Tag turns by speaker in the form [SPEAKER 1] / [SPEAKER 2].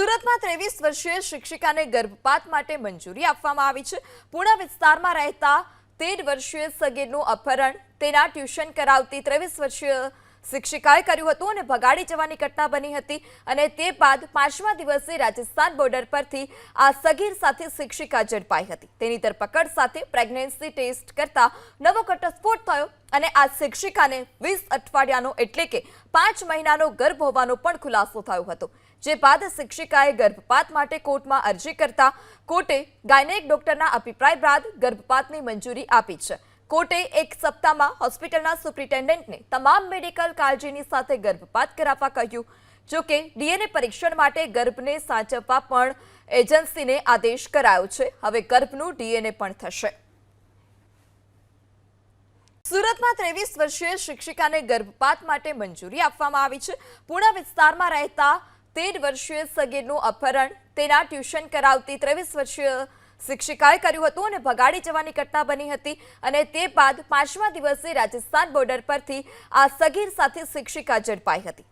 [SPEAKER 1] સુરતમાં 23 વર્ષીય શિક્ષિકાને ગર્ભપાત માટે મંજૂરી આપવામાં આવી છે। પૂર્ણ વિસ્તારમાં રહેતા 13 વર્ષીય સગીરનું અપહરણ તેના ટ્યુશન કરાવતી 23 વર્ષીય શિક્ષિકાએ કર્યું હતું અને ભગાડી જવાની ઘટના બની હતી અને તે બાદ 5મા દિવસે રાજસ્થાન બોર્ડર પરથી આ સગીર સાથે શિક્ષિકા ઝડપાઈ હતી। તેની ધરપકડ સાથે પ્રેગ્નન્સી ટેસ્ટ કરતા નવો ઘટસ્ફોટ થયો અને આ શિક્ષિકાને 20 અઠવાડિયાનો એટલે કે 5 મહિનાનો ગર્ભ હોવાનો પણ ખુલાસો થયો હતો। જે બાદ શિક્ષિકાએ ગર્ભપાત માટે કોર્ટમાં અરજી કરતા કોર્ટે ગાયનેક ડોક્ટરના અભિપ્રાય બાદ ગર્ભપાતની મંજૂરી આપી છે। કોર્ટે એક સપ્તાહમાં હોસ્પિટલના સુપ્રિન્ટેન્ડન્ટને તમામ મેડિકલ કાળજીની સાથે ગર્ભપાત કરાવવા કહ્યું। જો કે ડીએનએ પરીક્ષણ માટે ગર્ભને સાચવવા પણ એજન્સીને આદેશ કરાયો છે। હવે ગર્ભનું ડીએનએ પણ થશે। સુરતમાં 23 વર્ષીય શિક્ષિકાને ગર્ભપાત માટે મંજૂરી આપવામાં આવી છે। પૂર્ણ વિસ્તારમાં રહેતા 13 વર્ષીય સગીરનું અપહરણ તેના ટ્યુશન કરાવતી 23 વર્ષીય શિક્ષિકાએ કર્યું હતું અને ભગાડી જવાની ઘટના બની હતી અને તે બાદ 5મા દિવસે રાજસ્થાન બોર્ડર પરથી આ સગીર સાથે શિક્ષિકા ઝડપાઈ હતી।